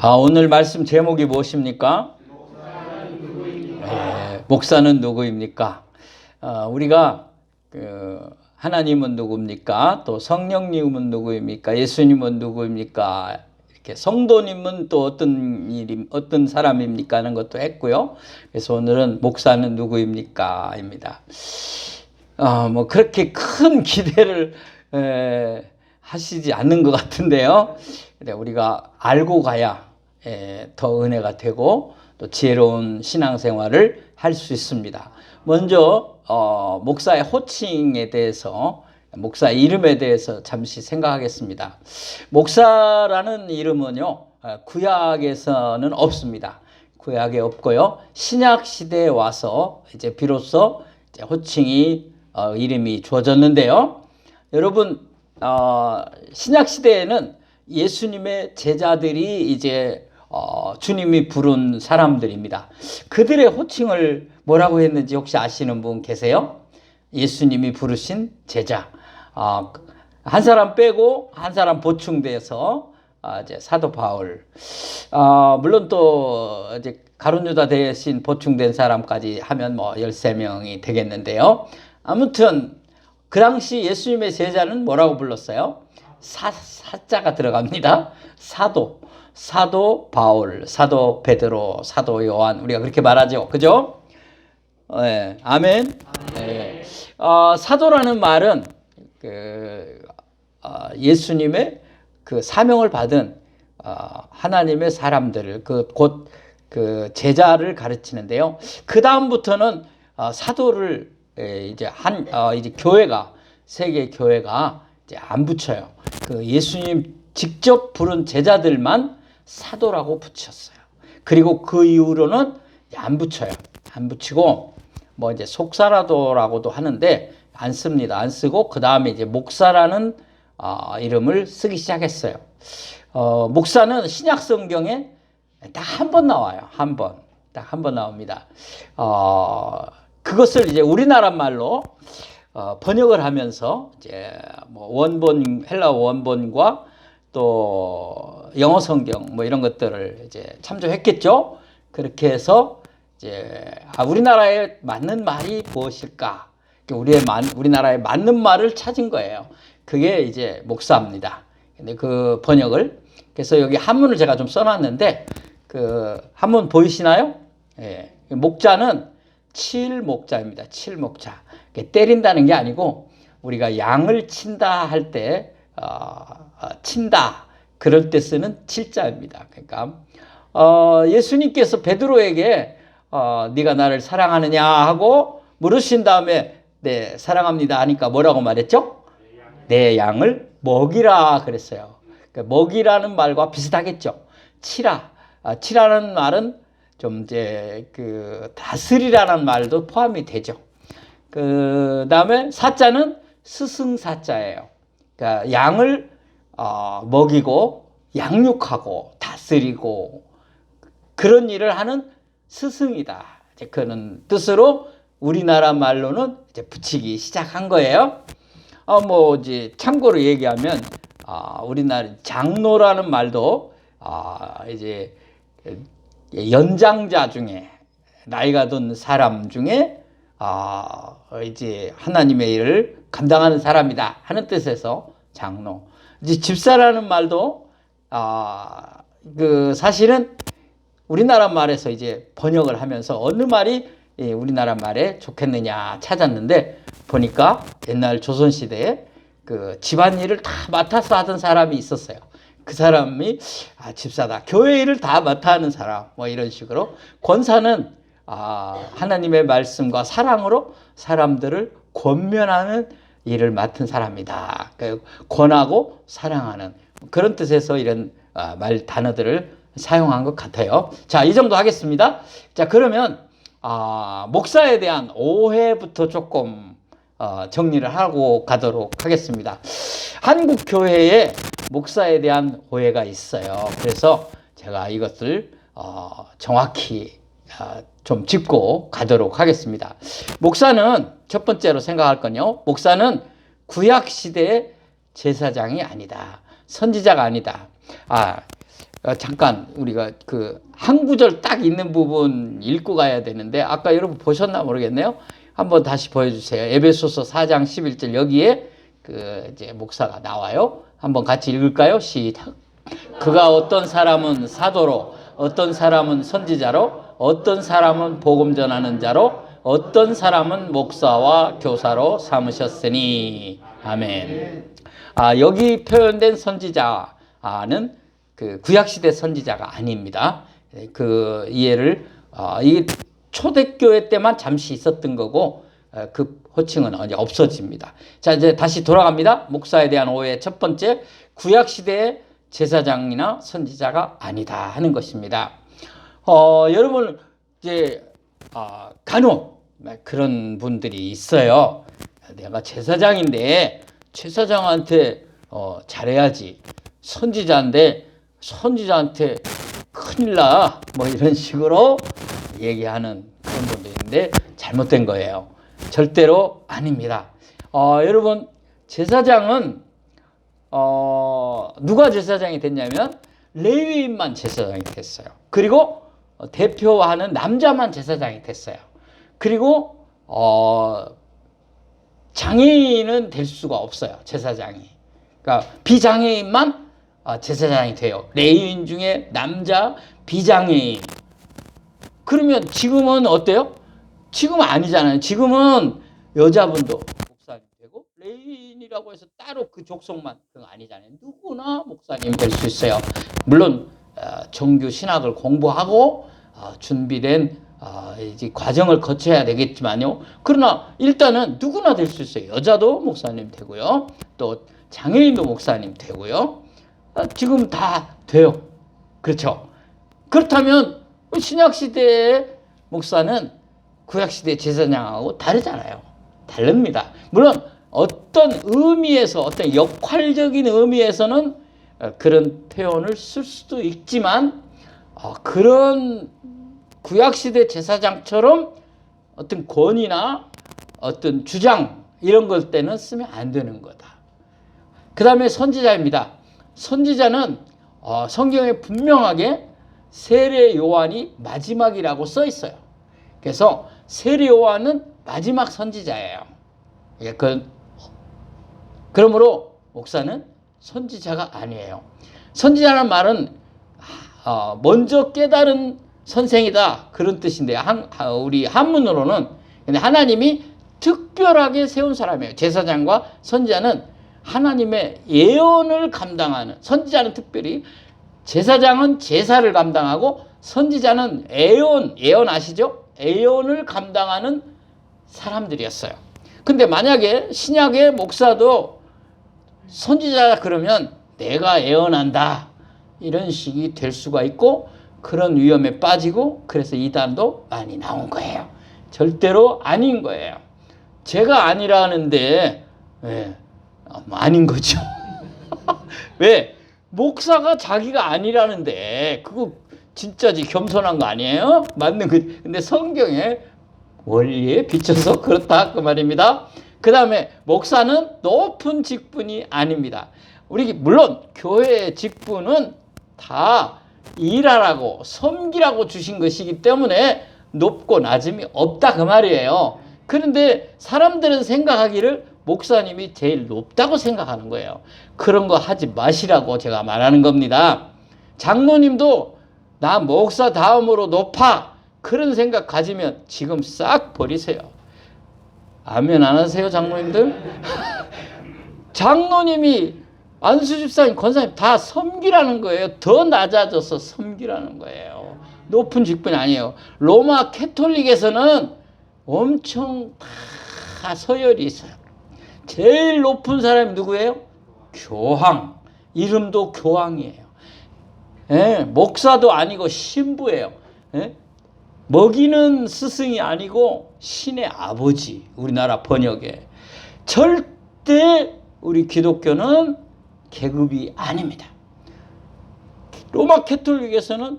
오늘 말씀 제목이 무엇입니까? 목사는 누구입니까? 우리가 하나님은 누구입니까? 또 성령님은 누구입니까? 예수님은 누구입니까? 이렇게 성도님은 또 어떤 사람입니까? 하는 것도 했고요. 그래서 오늘은 목사는 누구입니까? 입니다. 뭐 그렇게 큰 기대를 하시지 않는 것 같은데요. 우리가 알고 가야 더 은혜가 되고 또 지혜로운 신앙생활을 할 수 있습니다. 먼저 목사의 호칭에 대해서, 목사의 이름에 대해서 잠시 생각하겠습니다. 목사라는 이름은요, 구약에서는 없습니다. 구약에 없고요. 신약 시대에 와서 이제 비로소 호칭이 이름이 주어졌는데요. 여러분, 신약 시대에는 예수님의 제자들이 이제 주님이 부른 사람들입니다. 그들의 호칭을 뭐라고 했는지 혹시 아시는 분 계세요? 예수님이 부르신 제자. 한 사람 빼고 한 사람 보충돼서 이제 사도 바울. 물론 또 이제 가룟 유다 대신 보충된 사람까지 하면 뭐 13명이 되겠는데요. 아무튼 그 당시 예수님의 제자는 뭐라고 불렀어요? 사자가 들어갑니다. 사도 바울, 사도 베드로, 사도 요한, 우리가 그렇게 말하죠. 그죠? 네, 아멘. 네. 사도라는 말은 예수님의 그 사명을 받은 하나님의 사람들을 곧 제자를 가르치는데요. 그 다음부터는 사도를 이제 교회가, 세계 교회가 이제 안 붙여요. 예수님 직접 부른 제자들만 사도라고 붙였어요. 그리고 그 이후로는 안 붙여요. 안 붙이고 뭐 이제 속사라도라고도 하는데 안 씁니다. 안 쓰고 그 다음에 이제 목사라는 이름을 쓰기 시작했어요. 목사는 신약 성경에 딱 한 번 나와요. 딱 한 번 나옵니다. 그것을 이제 우리나라 말로 번역을 하면서 이제 뭐 헬라어 원본과 또 영어 성경 뭐 이런 것들을 이제 참조했겠죠. 그렇게 해서 이제 우리나라에 맞는 말이 무엇일까? 우리나라에 맞는 말을 찾은 거예요. 그게 이제 목사입니다. 근데 그 번역을, 그래서 여기 한문을 제가 좀 써놨는데 그 한문 보이시나요? 예. 목자는 칠목자입니다. 칠목자. 때린다는 게 아니고 우리가 양을 친다 할 때 친다 그럴 때 쓰는 칠자입니다. 그러니까 예수님께서 베드로에게 네가 나를 사랑하느냐 하고 물으신 다음에 네 사랑합니다 하니까 뭐라고 말했죠? 내 양을 먹이라 그랬어요. 그러니까 먹이라는 말과 비슷하겠죠. 치라는 말은 좀 이제 다스리라는 말도 포함이 되죠. 그 다음에 사자는 스승사자예요. 그러니까 양을 먹이고 양육하고 다스리고 그런 일을 하는 스승이다. 이제 그런 뜻으로 우리나라 말로는 이제 붙이기 시작한 거예요. 뭐 이제 참고로 얘기하면 우리나라 장로라는 말도 이제 연장자 중에 나이가 든 사람 중에 이제 하나님의 일을 감당하는 사람이다 하는 뜻에서 장로. 이제 집사라는 말도 사실은 우리나라 말에서 이제 번역을 하면서 어느 말이 우리나라 말에 좋겠느냐 찾았는데 보니까 옛날 조선시대에 집안일을 다 맡아서 하던 사람이 있었어요. 그 사람이 집사다. 교회 일을 다 맡아 하는 사람. 뭐 이런 식으로. 권사는 하나님의 말씀과 사랑으로 사람들을 권면하는 일을 맡은 사람이다. 권하고 사랑하는 그런 뜻에서 이런 단어들을 사용한 것 같아요. 자, 이 정도 하겠습니다. 자, 그러면 목사에 대한 오해부터 조금 정리를 하고 가도록 하겠습니다. 한국 교회에 목사에 대한 오해가 있어요. 그래서 제가 이것을 정확히 좀 짚고 가도록 하겠습니다. 목사는 첫 번째로 생각할 건요. 목사는 구약 시대의 제사장이 아니다. 선지자가 아니다. 잠깐 우리가 그 한 구절 딱 있는 부분 읽고 가야 되는데 아까 여러분 보셨나 모르겠네요. 한번 다시 보여주세요. 에베소서 4장 11절 여기에 그 이제 목사가 나와요. 한번 같이 읽을까요? 시작. 그가 어떤 사람은 사도로, 어떤 사람은 선지자로, 어떤 사람은 복음 전하는 자로, 어떤 사람은 목사와 교사로 삼으셨으니. 아멘. 여기 표현된 선지자는 그 구약시대 선지자가 아닙니다. 그 이해를, 이게 초대교회 때만 잠시 있었던 거고, 그 호칭은 이제 없어집니다. 자, 이제 다시 돌아갑니다. 목사에 대한 오해 첫 번째, 구약시대의 제사장이나 선지자가 아니다 하는 것입니다. 여러분, 이제, 간혹 그런 분들이 있어요. 내가 제사장인데, 제사장한테 잘해야지. 선지자인데, 선지자한테 큰일 나. 뭐 이런 식으로 얘기하는 그런 분들인데, 잘못된 거예요. 절대로 아닙니다. 여러분, 제사장은, 누가 제사장이 됐냐면, 레위인만 제사장이 됐어요. 그리고 대표하는 남자만 제사장이 됐어요. 그리고, 장애인은 될 수가 없어요. 제사장이. 그러니까 비장애인만 제사장이 돼요. 레위인 중에 남자 비장애인. 그러면 지금은 어때요? 지금은 아니잖아요. 지금은 여자분도 목사님 되고 레위인이라고 해서 따로 그 족속만 그건 아니잖아요. 누구나 목사님 될 수 있어요. 물론 정규 신학을 공부하고 준비된 이제 과정을 거쳐야 되겠지만요. 그러나 일단은 누구나 될 수 있어요. 여자도 목사님 되고요. 또 장애인도 목사님 되고요. 지금 다 돼요. 그렇죠? 그렇다면 신약시대의 목사는 구약시대 제사장하고 다르잖아요. 다릅니다. 물론 어떤 의미에서 어떤 역할적인 의미에서는 그런 표현을 쓸 수도 있지만 그런 구약시대 제사장처럼 어떤 권위나 어떤 주장 이런 걸 때는 쓰면 안 되는 거다. 그 다음에 선지자입니다. 선지자는 성경에 분명하게 세례 요한이 마지막이라고 써 있어요. 그래서 세례 요한은 마지막 선지자예요. 그러므로 목사는 선지자가 아니에요. 선지자라는 말은 먼저 깨달은 선생이다 그런 뜻인데 우리 한문으로는 근데 하나님이 특별하게 세운 사람이에요. 제사장과 선지자는 하나님의 예언을 감당하는, 선지자는 특별히, 제사장은 제사를 감당하고 선지자는 예언 아시죠? 예언을 감당하는 사람들이었어요. 근데 만약에 신약의 목사도 선지자다 그러면 내가 예언한다 이런 식이 될 수가 있고 그런 위험에 빠지고 그래서 이단도 많이 나온 거예요. 절대로 아닌 거예요. 제가 아니라는데 아닌 거죠. 왜? 목사가 자기가 아니라는데 그거 진짜지 겸손한 거 아니에요? 맞는 거. 근데 성경의 원리에 비춰서 그렇다 그 말입니다. 그 다음에 목사는 높은 직분이 아닙니다. 우리 물론 교회의 직분은 다 일하라고 섬기라고 주신 것이기 때문에 높고 낮음이 없다 그 말이에요. 그런데 사람들은 생각하기를 목사님이 제일 높다고 생각하는 거예요. 그런 거 하지 마시라고 제가 말하는 겁니다. 장로님도 나 목사 다음으로 높아 그런 생각 가지면 지금 싹 버리세요. 아멘 안 하세요 장로님들? 장로님이 안수집사님 권사님 다 섬기라는 거예요. 더 낮아져서 섬기라는 거예요. 높은 직분이 아니에요. 로마 캐톨릭에서는 엄청 다 서열이 있어요. 제일 높은 사람이 누구예요? 교황. 이름도 교황이에요. 목사도 아니고 신부예요. 먹이는 스승이 아니고 신의 아버지. 우리나라 번역에. 절대 우리 기독교는 계급이 아닙니다. 로마 캐톨릭에서는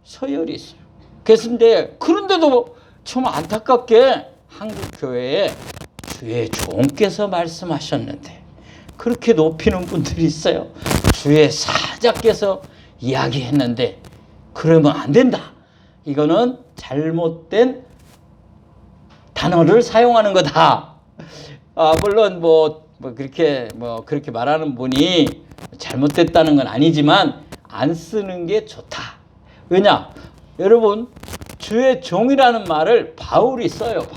서열이 있어요. 그런데도 좀 안타깝게 한국 교회에 주의 종께서 말씀하셨는데 그렇게 높이는 분들이 있어요. 주의 사자께서 이야기했는데 그러면 안 된다. 이거는 잘못된 단어를 사용하는 거다. 물론 그렇게 말하는 분이 잘못됐다는 건 아니지만 안 쓰는 게 좋다. 왜냐? 여러분, 주의 종이라는 말을 바울이 써요.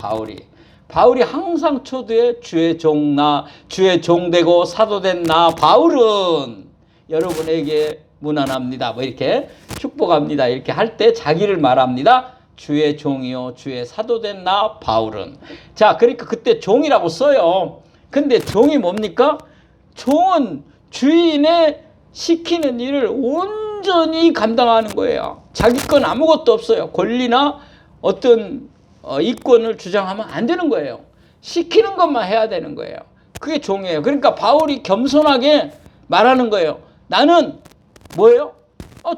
바울이 항상 초대에 주의 종 주의 종 되고 사도 된 나 바울은 여러분에게 문안합니다. 이렇게 축복합니다. 이렇게 할 때 자기를 말합니다. 주의 종이요 주의 사도 된 나 바울은. 자, 그러니까 그때 종이라고 써요. 근데 종이 뭡니까? 종은 주인의 시키는 일을 온전히 감당하는 거예요. 자기 건 아무것도 없어요. 권리나 어떤 이권을 주장하면 안 되는 거예요. 시키는 것만 해야 되는 거예요. 그게 종이에요. 그러니까 바울이 겸손하게 말하는 거예요. 나는 뭐예요?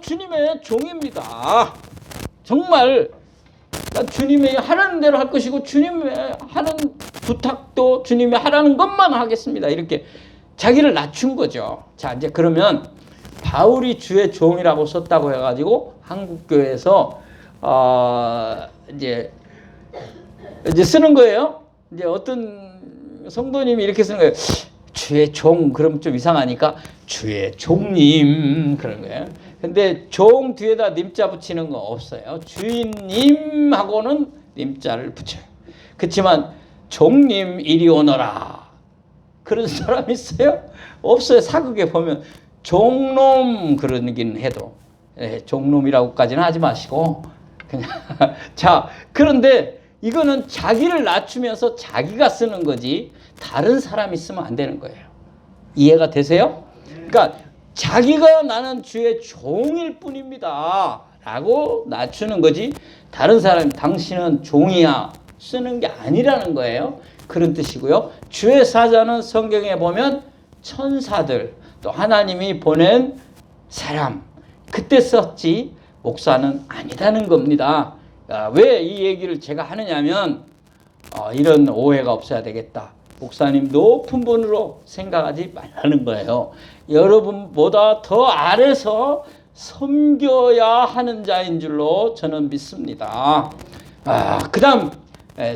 주님의 종입니다. 정말 난 주님이 하라는 대로 할 것이고 주님의 하는 부탁도 주님이 하라는 것만 하겠습니다. 이렇게 자기를 낮춘 거죠. 자, 이제 그러면 바울이 주의 종이라고 썼다고 해가지고 한국교회에서 이제 쓰는 거예요. 이제 어떤 성도님이 이렇게 쓰는 거예요. 주의 종, 그럼 좀 이상하니까 주의 종님 그런 거예요. 근데 종 뒤에다 님자 붙이는 거 없어요. 주인님하고는 님자를 붙여요. 그렇지만 종님 이리 오너라 그런 사람 있어요? 없어요. 사극에 보면 종놈 그러긴 해도 종놈이라고까지는 하지 마시고 그냥 자, 그런데 이거는 자기를 낮추면서 자기가 쓰는 거지 다른 사람이 쓰면 안 되는 거예요. 이해가 되세요? 그러니까 자기가 나는 주의 종일 뿐입니다 라고 낮추는 거지 다른 사람이 당신은 종이야 쓰는 게 아니라는 거예요. 그런 뜻이고요. 주의 사자는 성경에 보면 천사들 또 하나님이 보낸 사람 그때 썼지 목사는 아니라는 겁니다. 왜 이 얘기를 제가 하느냐면 이런 오해가 없어야 되겠다. 목사님 높은 분으로 생각하지 말라는 거예요. 여러분보다 더 아래서 섬겨야 하는 자인 줄로 저는 믿습니다. 그 다음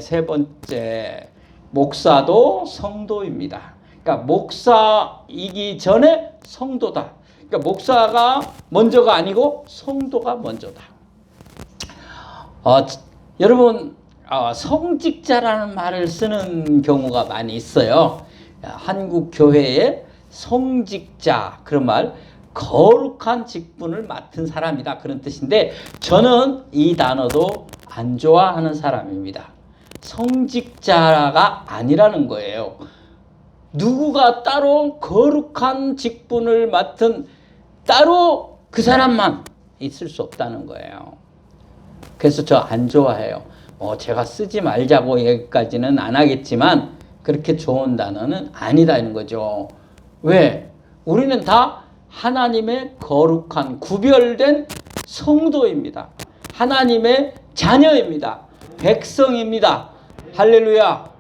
세 번째 목사도 성도입니다. 그러니까 목사이기 전에 성도다. 그러니까 목사가 먼저가 아니고 성도가 먼저다. 여러분 성직자라는 말을 쓰는 경우가 많이 있어요. 한국 교회에 성직자 그런 말 거룩한 직분을 맡은 사람이다 그런 뜻인데 저는 이 단어도 안 좋아하는 사람입니다. 성직자가 아니라는 거예요. 누구가 따로 거룩한 직분을 맡은 따로 그 사람만 있을 수 없다는 거예요. 그래서 저 안 좋아해요. 제가 쓰지 말자고 여기까지는 안 하겠지만 그렇게 좋은 단어는 아니다는 거죠. 왜? 우리는 다 하나님의 거룩한 구별된 성도입니다. 하나님의 자녀입니다. 백성입니다. 할렐루야.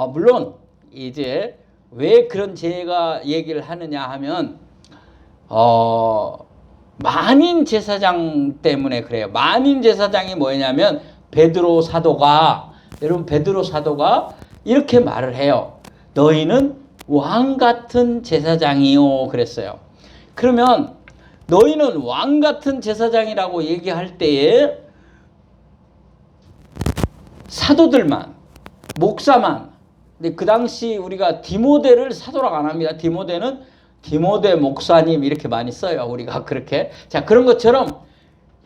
물론 이제 왜 그런 제가 얘기를 하느냐 하면 만인 제사장 때문에 그래요. 만인 제사장이 뭐냐면 베드로 사도가 여러분 베드로 사도가 이렇게 말을 해요. 너희는 왕 같은 제사장이요 그랬어요. 그러면 너희는 왕 같은 제사장이라고 얘기할 때에 사도들만 목사만 근데 그 당시 우리가 디모데를 사도라고 안 합니다. 디모데는 디모데 목사님 이렇게 많이 써요. 우리가 그렇게. 자, 그런 것처럼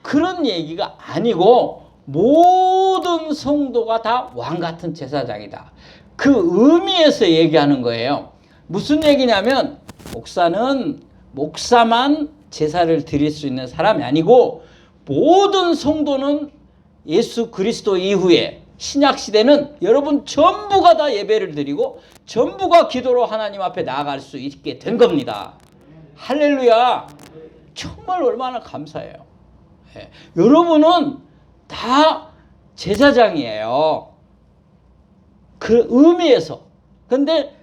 그런 얘기가 아니고 모든 성도가 다 왕 같은 제사장이다. 그 의미에서 얘기하는 거예요. 무슨 얘기냐면 목사는 목사만 제사를 드릴 수 있는 사람이 아니고 모든 성도는 예수 그리스도 이후에 신약시대는 여러분 전부가 다 예배를 드리고 전부가 기도로 하나님 앞에 나아갈 수 있게 된 겁니다. 할렐루야. 정말 얼마나 감사해요. 여러분은 다 제사장이에요. 그 의미에서. 근데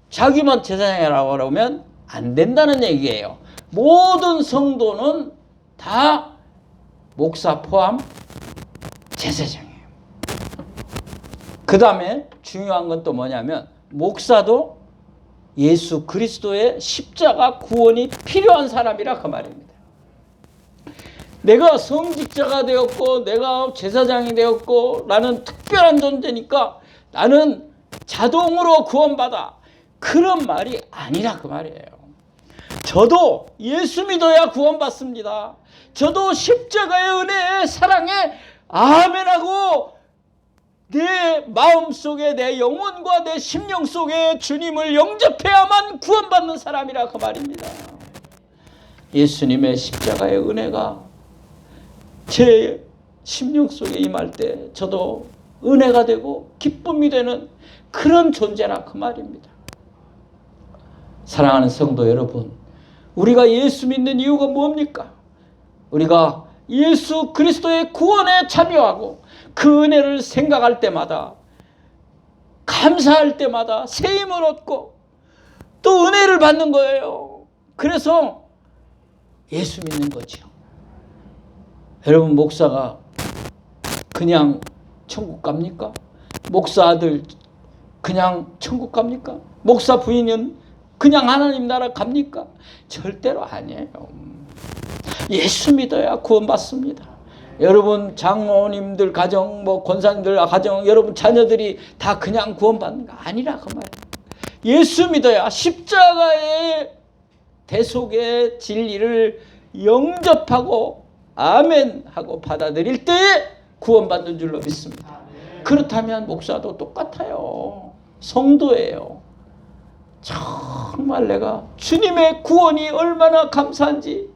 자기만 제사장이라고 하면 안 된다는 얘기예요. 모든 성도는 다 목사 포함 제사장이에요. 그 다음에 중요한 건 또 뭐냐면 목사도 예수 그리스도의 십자가 구원이 필요한 사람이라 그 말입니다. 내가 성직자가 되었고 내가 제사장이 되었고 나는 특별한 존재니까 나는 자동으로 구원받아, 그런 말이 아니라 그 말이에요. 저도 예수 믿어야 구원받습니다. 저도 십자가의 은혜의 사랑에 아멘하고 내 마음속에 내 영혼과 내 심령 속에 주님을 영접해야만 구원받는 사람이라 그 말입니다. 예수님의 십자가의 은혜가 제 심령 속에 임할 때 저도 은혜가 되고 기쁨이 되는 그런 존재라 그 말입니다. 사랑하는 성도 여러분, 우리가 예수 믿는 이유가 뭡니까? 우리가 예수 그리스도의 구원에 참여하고 그 은혜를 생각할 때마다, 감사할 때마다 새 힘을 얻고 또 은혜를 받는 거예요. 그래서 예수 믿는 거죠. 여러분, 목사가 그냥 천국 갑니까? 목사 아들 그냥 천국 갑니까? 목사 부인은 그냥 하나님 나라 갑니까? 절대로 아니에요. 예수 믿어야 구원받습니다. 여러분 장로님들 가정, 권사님들 가정, 여러분 자녀들이 다 그냥 구원받는 거 아니라 그 말이에요. 예수 믿어야 십자가의 대속의 진리를 영접하고 아멘하고 받아들일 때에 구원받는 줄로 믿습니다. 그렇다면 목사도 똑같아요. 성도예요. 정말 내가 주님의 구원이 얼마나 감사한지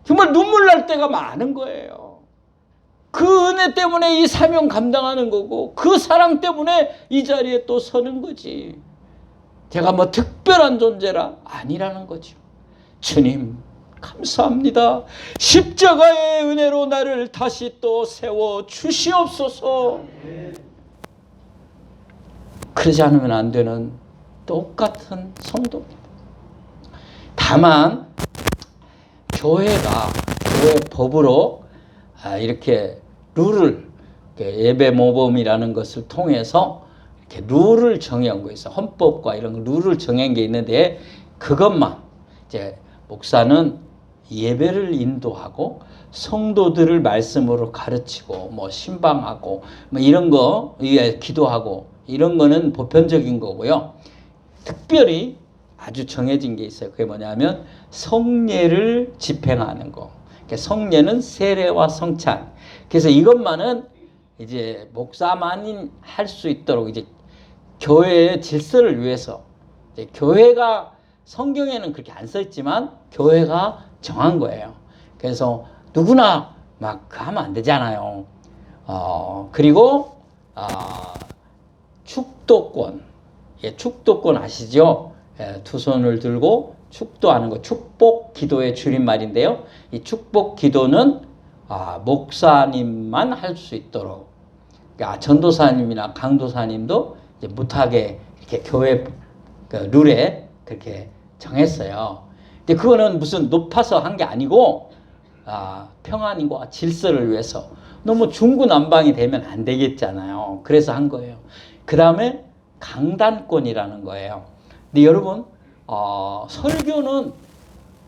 정말 눈물 날 때가 많은 거예요. 그 은혜 때문에 이 사명 감당하는 거고 그 사랑 때문에 이 자리에 또 서는 거지. 제가 뭐 특별한 존재라 아니라는 거죠. 주님 감사합니다. 십자가의 은혜로 나를 다시 또 세워 주시옵소서. 그러지 않으면 안 되는 똑같은 성도입니다. 다만 교회 법으로 이렇게 룰을, 예배 모범이라는 것을 통해서 이렇게 룰을 정한 거 있어요. 헌법과 이런 룰을 정한 게 있는데 그것만 이제 목사는 예배를 인도하고 성도들을 말씀으로 가르치고 신방하고 이런 거, 기도하고 이런 거는 보편적인 거고요. 특별히 아주 정해진 게 있어요. 그게 뭐냐면 성례를 집행하는 거. 성례는 세례와 성찬. 그래서 이것만은 이제 목사만이 할 수 있도록 이제 교회의 질서를 위해서 이제 교회가 성경에는 그렇게 안 써 있지만 교회가 정한 거예요. 그래서 누구나 막 하면 안 되잖아요. 그리고 축도권. 축도권 아시죠? 두 손을 들고 축도하는 거, 축복 기도의 줄임말인데요. 이 축복 기도는 목사님만 할 수 있도록, 그러니까 전도사님이나 강도사님도 이제 못하게 이렇게 교회 룰에 그렇게 정했어요. 근데 그거는 무슨 높아서 한 게 아니고 평안과 질서를 위해서 너무 중구난방이 되면 안 되겠잖아요. 그래서 한 거예요. 그 다음에 강단권이라는 거예요. 근데 여러분 설교는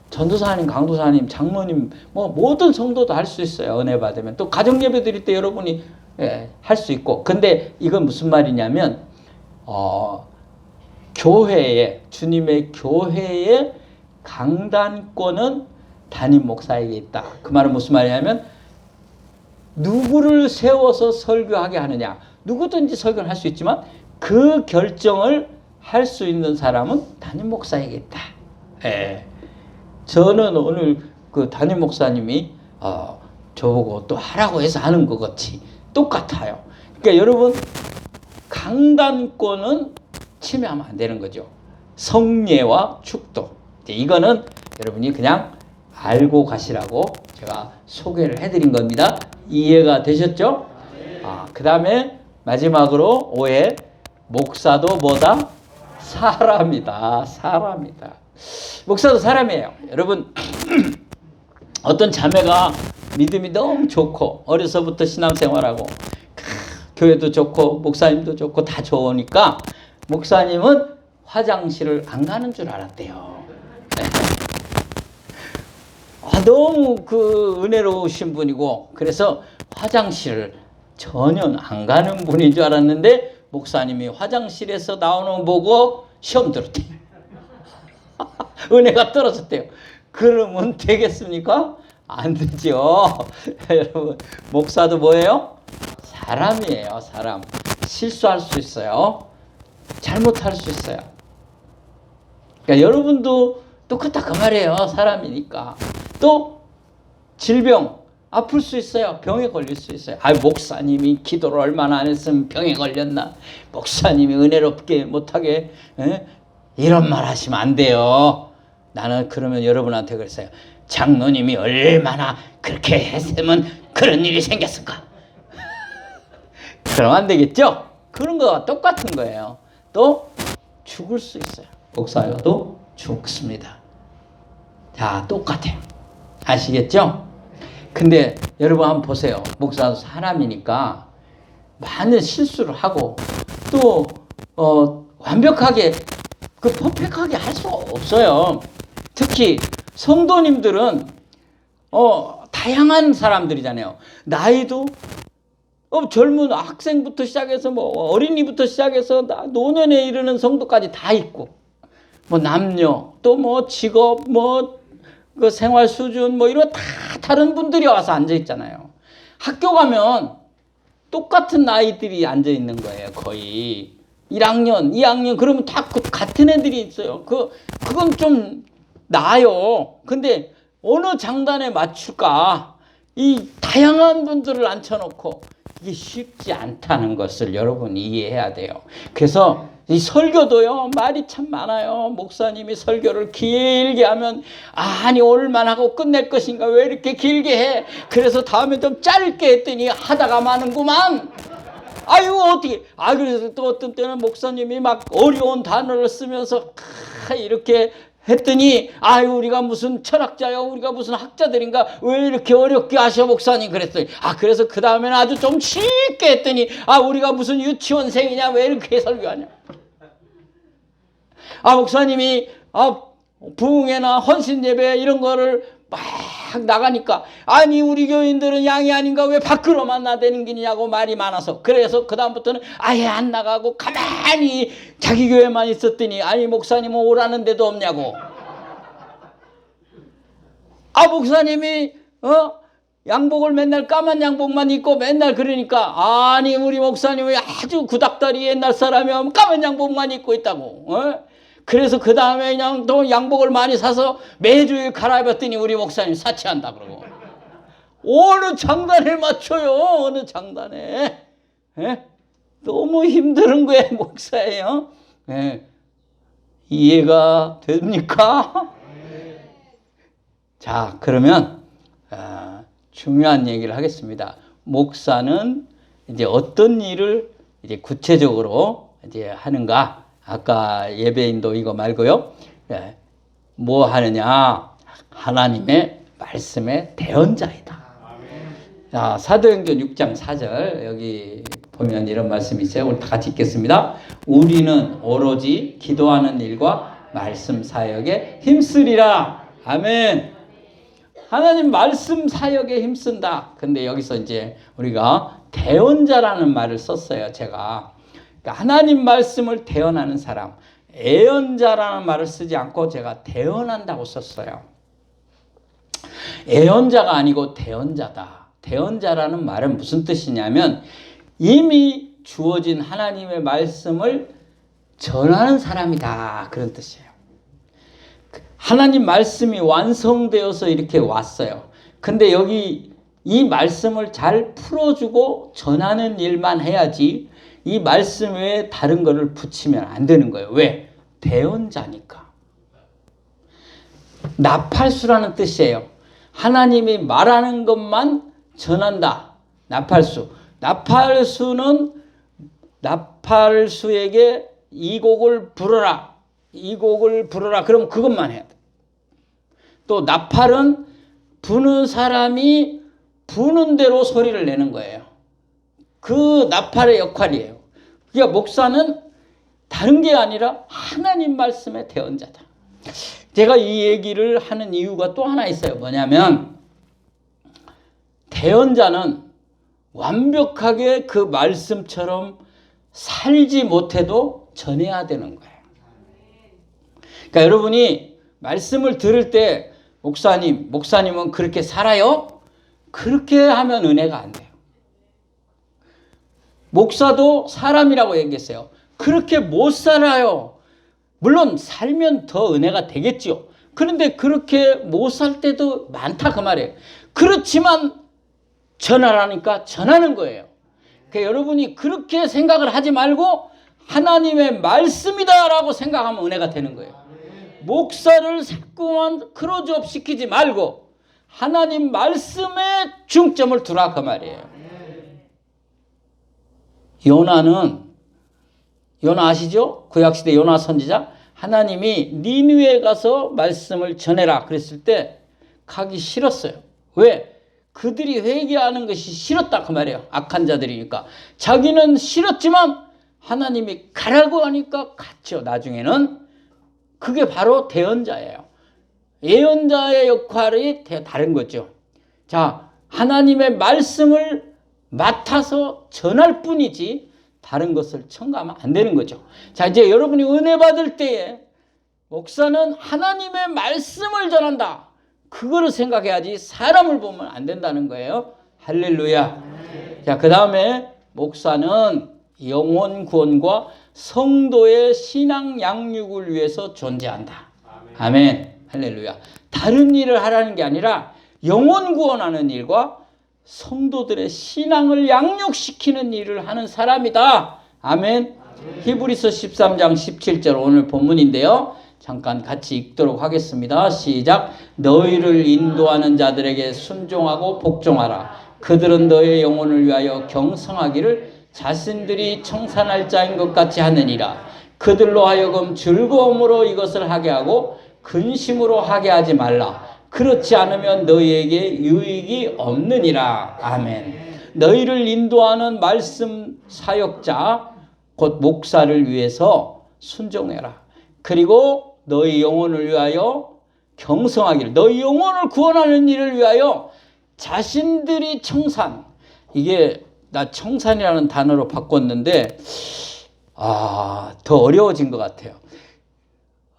전도사님, 강도사님, 장로님 모든 성도도 할 수 있어요. 은혜 받으면. 또 가정예배 드릴 때 여러분이 할 수 있고. 근데 이건 무슨 말이냐면 교회에, 주님의 교회에 강단권은 담임 목사에게 있다. 그 말은 무슨 말이냐면 누구를 세워서 설교하게 하느냐. 누구든지 설교를 할 수 있지만 그 결정을 할 수 있는 사람은 담임 목사에게 있다. 저는 오늘 그 담임 목사님이 저보고 또 하라고 해서 하는 것 같이 똑같아요. 그러니까 여러분 강단권은 침해하면 안 되는 거죠. 성례와 축도. 이거는 여러분이 그냥 알고 가시라고 제가 소개를 해드린 겁니다. 이해가 되셨죠? 그 다음에 마지막으로 5회 목사도 뭐다? 사람이다. 사람이다. 목사도 사람이에요. 여러분, 어떤 자매가 믿음이 너무 좋고 어려서부터 신앙생활하고 교회도 좋고 목사님도 좋고 다 좋으니까 목사님은 화장실을 안 가는 줄 알았대요. 너무 그 은혜로우신 분이고 그래서 화장실을 전혀 안 가는 분인 줄 알았는데 목사님이 화장실에서 나오는 거 보고 시험 들었대요. 은혜가 떨어졌대요. 그러면 되겠습니까? 안 되죠. 여러분, 목사도 뭐예요? 사람이에요. 사람. 실수할 수 있어요. 잘못할 수 있어요. 그러니까 여러분도 똑같다 그 말이에요. 사람이니까. 또 질병 아플 수 있어요. 병에 걸릴 수 있어요. 목사님이 기도를 얼마나 안 했으면 병에 걸렸나. 목사님이 은혜롭게 못하게 이런 말 하시면 안 돼요. 나는 그러면 여러분한테 그랬어요. 장로님이 얼마나 그렇게 했으면 그런 일이 생겼을까. 그러면 안 되겠죠. 그런 거와 똑같은 거예요. 또 죽을 수 있어요. 목사여도 죽습니다. 자, 똑같아요. 아시겠죠? 근데 여러분 한번 보세요. 목사도 사람이니까 많은 실수를 하고 또 완벽하게 퍼펙트하게 할 수가 없어요. 특히 성도님들은 다양한 사람들이잖아요. 나이도 젊은 학생부터 시작해서 어린이부터 시작해서 노년에 이르는 성도까지 다 있고 남녀 또 직업 그 생활 수준 이런 다 다른 분들이 와서 앉아 있잖아요. 학교 가면 똑같은 나이들이 앉아 있는 거예요. 거의 1학년, 2학년 그러면 다 같은 애들이 있어요. 그건 좀 나아요. 근데 어느 장단에 맞출까? 이 다양한 분들을 앉혀놓고 이게 쉽지 않다는 것을 여러분이 이해해야 돼요. 그래서 이 설교도요, 말이 참 많아요. 목사님이 설교를 길게 하면, 아니, 오늘만 하고 끝낼 것인가? 왜 이렇게 길게 해? 그래서 다음에 좀 짧게 했더니 하다가 마는구만. 아이고, 어떻게. 그래서 또 어떤 때는 목사님이 막 어려운 단어를 쓰면서 이렇게 했더니, 우리가 무슨 철학자요? 우리가 무슨 학자들인가? 왜 이렇게 어렵게 하셔, 목사님? 그랬더니, 그래서 그 다음에는 아주 좀 쉽게 했더니, 우리가 무슨 유치원생이냐? 왜 이렇게 설교하냐? 목사님이, 부흥회나 헌신예배 이런 거를 막 나가니까, 우리 교인들은 양이 아닌가? 왜 밖으로만 나대는 기냐고 말이 많아서. 그래서 그다음부터는 아예 안 나가고 가만히 자기 교회만 있었더니, 목사님은 오라는 데도 없냐고. 목사님이, 양복을 맨날 까만 양복만 입고 맨날 그러니까, 우리 목사님이 아주 구닥다리 옛날 사람이면 까만 양복만 입고 있다고. 그래서 그 다음에 그냥 또 양복을 많이 사서 매주일 갈아입었더니 우리 목사님 사치한다 그러고. 어느 장단에 맞춰요? 어느 장단에? 너무 힘든 거예요, 목사예요. 이해가 됩니까? 자, 그러면 중요한 얘기를 하겠습니다. 목사는 이제 어떤 일을 이제 구체적으로 이제 하는가? 아까 예배인도 이거 말고요. 뭐 하느냐? 하나님의 말씀의 대언자이다. 자, 사도행전 6장 4절 여기 보면 이런 말씀이 있어요. 우리 다 같이 읽겠습니다. 우리는 오로지 기도하는 일과 말씀 사역에 힘쓰리라. 아멘. 하나님 말씀 사역에 힘쓴다. 근데 여기서 이제 우리가 대언자라는 말을 썼어요. 제가. 하나님 말씀을 대언하는 사람, 애언자라는 말을 쓰지 않고 제가 대언한다고 썼어요. 애언자가 아니고 대언자다. 대언자라는 말은 무슨 뜻이냐면 이미 주어진 하나님의 말씀을 전하는 사람이다. 그런 뜻이에요. 하나님 말씀이 완성되어서 이렇게 왔어요. 근데 여기 이 말씀을 잘 풀어주고 전하는 일만 해야지 이 말씀 외에 다른 거를 붙이면 안 되는 거예요. 왜? 대언자니까. 나팔수라는 뜻이에요. 하나님이 말하는 것만 전한다. 나팔수. 나팔수는 나팔수에게 이 곡을 부르라. 이 곡을 부르라. 그럼 그것만 해야 돼. 또 나팔은 부는 사람이 부는 대로 소리를 내는 거예요. 그 나팔의 역할이에요. 그러니까 목사는 다른 게 아니라 하나님 말씀의 대언자다. 제가 이 얘기를 하는 이유가 또 하나 있어요. 뭐냐면 대언자는 완벽하게 그 말씀처럼 살지 못해도 전해야 되는 거예요. 그러니까 여러분이 말씀을 들을 때 목사님은 그렇게 살아요? 그렇게 하면 은혜가 안 돼요. 목사도 사람이라고 얘기했어요. 그렇게 못 살아요. 물론 살면 더 은혜가 되겠죠. 그런데 그렇게 못 살 때도 많다 그 말이에요. 그렇지만 전하라니까 전하는 거예요. 그러니까 여러분이 그렇게 생각을 하지 말고 하나님의 말씀이다라고 생각하면 은혜가 되는 거예요. 목사를 자꾸만 크로즈업 시키지 말고 하나님 말씀에 중점을 두라 그 말이에요. 요나 아시죠? 구약시대 요나 선지자. 하나님이 니느웨에 가서 말씀을 전해라 그랬을 때 가기 싫었어요. 왜? 그들이 회개하는 것이 싫었다 그 말이에요. 악한 자들이니까. 자기는 싫었지만 하나님이 가라고 하니까 갔죠. 나중에는. 그게 바로 대언자예요. 예언자의 역할이 다른 거죠. 자, 하나님의 말씀을 맡아서 전할 뿐이지 다른 것을 첨가하면 안 되는 거죠. 자, 이제 여러분이 은혜 받을 때에 목사는 하나님의 말씀을 전한다. 그거를 생각해야지 사람을 보면 안 된다는 거예요. 할렐루야. 자, 그 다음에 목사는 영혼 구원과 성도의 신앙 양육을 위해서 존재한다. 아멘. 할렐루야. 다른 일을 하라는 게 아니라 영혼 구원하는 일과 성도들의 신앙을 양육시키는 일을 하는 사람이다. 아멘. 히브리서 13장 17절 오늘 본문인데요. 잠깐 같이 읽도록 하겠습니다. 시작. 너희를 인도하는 자들에게 순종하고 복종하라. 그들은 너의 영혼을 위하여 경성하기를 자신들이 청산할 자인 것 같이 하느니라. 그들로 하여금 즐거움으로 이것을 하게 하고 근심으로 하게 하지 말라. 그렇지 않으면 너희에게 유익이 없느니라. 아멘. 너희를 인도하는 말씀 사역자 곧 목사를 위해서 순종해라. 그리고 너희 영혼을 위하여 경성하기를, 너희 영혼을 구원하는 일을 위하여 자신들이 청산. 이게 나 청산이라는 단어로 바꿨는데 더 어려워진 것 같아요.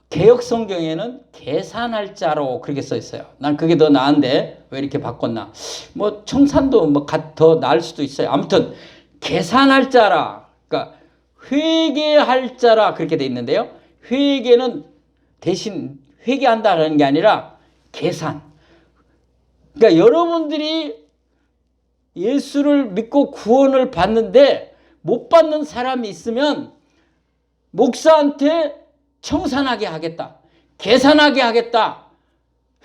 개역 성경에는 계산할 자로 그렇게 써 있어요. 난 그게 더 나은데 왜 이렇게 바꿨나? 뭐 청산도 뭐 더 나을 수도 있어요. 아무튼 계산할 자라, 그러니까 회개할 자라 그렇게 돼 있는데요. 회개는 대신 회개한다는 게 아니라 계산. 그러니까 여러분들이 예수를 믿고 구원을 받는데 못 받는 사람이 있으면 목사한테 청산하게 하겠다. 계산하게 하겠다.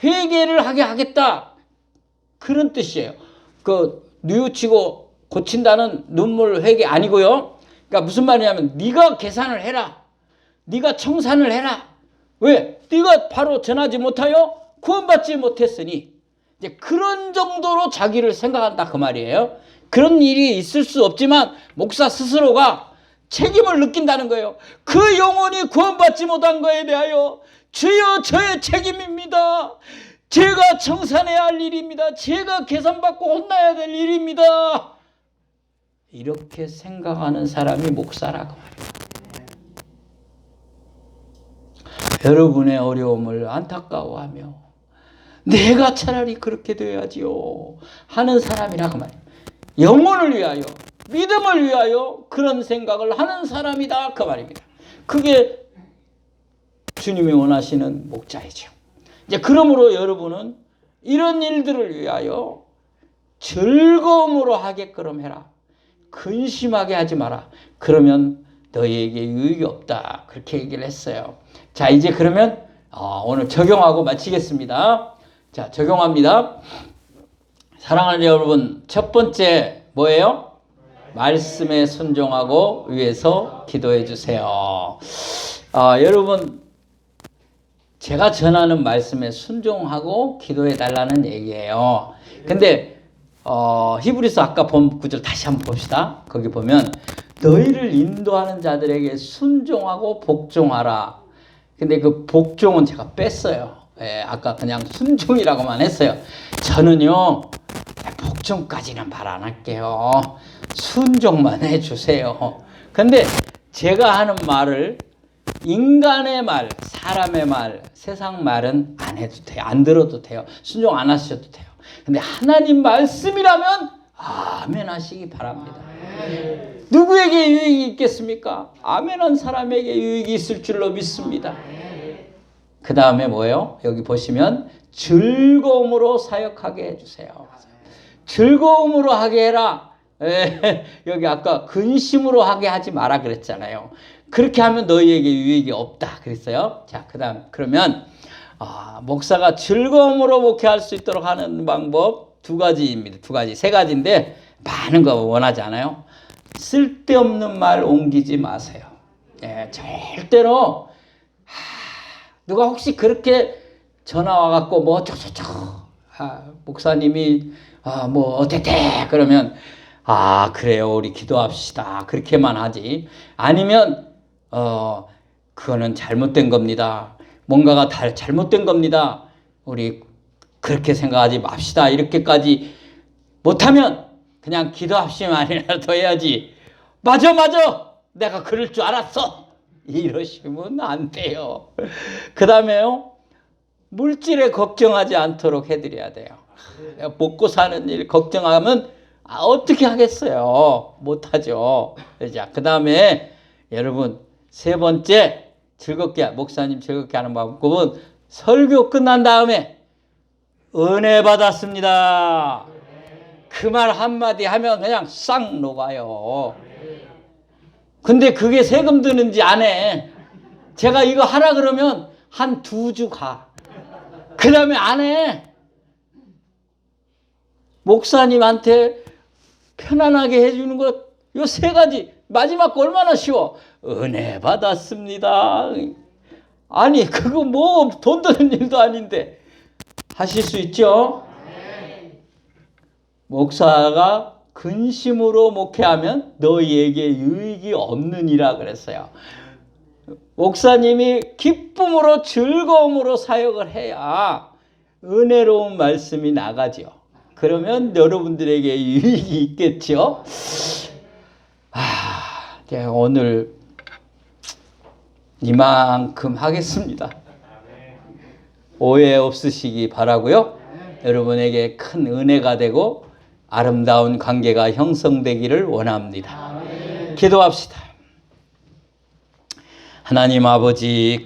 회개를 하게 하겠다. 그런 뜻이에요. 뉘우치고 고친다는 눈물 회개 아니고요. 그러니까 무슨 말이냐면 네가 계산을 해라. 네가 청산을 해라. 왜? 네가 바로 전하지 못하여 구원받지 못했으니 이제 그런 정도로 자기를 생각한다 그 말이에요. 그런 일이 있을 수 없지만 목사 스스로가 책임을 느낀다는 거예요. 그 영혼이 구원받지 못한 거에 대하여 주여 저의 책임입니다. 제가 청산해야 할 일입니다. 제가 계산받고 혼나야 될 일입니다. 이렇게 생각하는 사람이 목사라고 말이에요. 여러분의 어려움을 안타까워하며 내가 차라리 그렇게 되어야지요 하는 사람이라고 말이에요. 영혼을 위하여, 믿음을 위하여 그런 생각을 하는 사람이다 그 말입니다. 그게 주님이 원하시는 목자이죠. 이제 그러므로 여러분은 이런 일들을 위하여 즐거움으로 하게끔 해라. 근심하게 하지 마라. 그러면 너희에게 유익이 없다. 그렇게 얘기를 했어요. 자, 이제 그러면 오늘 적용하고 마치겠습니다. 자, 적용합니다. 사랑하는 여러분, 첫 번째 뭐예요? 말씀에 순종하고 위해서 기도해 주세요. 여러분 제가 전하는 말씀에 순종하고 기도해 달라는 얘기예요. 근데 히브리서 아까 본 구절 다시 한번 봅시다. 거기 보면 너희를 인도하는 자들에게 순종하고 복종하라. 근데 그 복종은 제가 뺐어요. 예, 아까 그냥 순종이라고만 했어요. 저는요, 복종까지는 말 안 할게요. 순종만 해주세요. 근데 제가 하는 말을 인간의 말, 사람의 말, 세상 말은 안 해도 돼요. 안 들어도 돼요. 순종 안 하셔도 돼요. 근데 하나님 말씀이라면 아멘 하시기 바랍니다. 누구에게 유익이 있겠습니까? 아멘한 사람에게 유익이 있을 줄로 믿습니다. 그 다음에 뭐예요? 여기 보시면 즐거움으로 사역하게 해주세요. 즐거움으로 하게 해라. 여기 아까 근심으로 하게 하지 마라 그랬잖아요. 그렇게 하면 너희에게 유익이 없다 그랬어요. 자, 그러면 목사가 즐거움으로 목회할 수 있도록 하는 방법 두 가지입니다. 세 가지인데 많은 거 원하지 않아요. 쓸데없는 말 옮기지 마세요. 절대로 누가 혹시 그렇게 전화 와갖고 뭐 어쩌고저쩌고 목사님이 뭐 어땠대 그러면 그래요 우리 기도합시다 그렇게만 하지. 아니면 그거는 잘못된 겁니다. 뭔가가 잘못된 겁니다. 우리 그렇게 생각하지 맙시다. 이렇게까지 못하면 그냥 기도합시만이라도 해야지. 맞아 내가 그럴 줄 알았어 이러시면 안 돼요. 그 다음에요, 물질에 걱정하지 않도록 해드려야 돼요. 먹고 사는 일 걱정하면 어떻게 하겠어요. 못하죠. 자, 그 다음에 여러분 세 번째 목사님 즐겁게 하는 방법은 설교 끝난 다음에 은혜 받았습니다. 그 말 한마디 하면 그냥 싹 녹아요. 근데 그게 세금 드는지 안 해. 제가 이거 하라 그러면 한 2주 가. 그 다음에 안 해. 목사님한테 편안하게 해주는 것, 요 3가지. 마지막 거 얼마나 쉬워. 은혜 받았습니다. 아니, 그거 뭐 돈 드는 일도 아닌데. 하실 수 있죠? 목사가 근심으로 목회하면 너희에게 유익이 없느니라 그랬어요. 목사님이 기쁨으로 즐거움으로 사역을 해야 은혜로운 말씀이 나가죠. 그러면 여러분들에게 유익이 있겠죠. 제가 오늘 이만큼 하겠습니다. 오해 없으시기 바라고요. 여러분에게 큰 은혜가 되고 아름다운 관계가 형성되기를 원합니다. 기도합시다. 하나님 아버지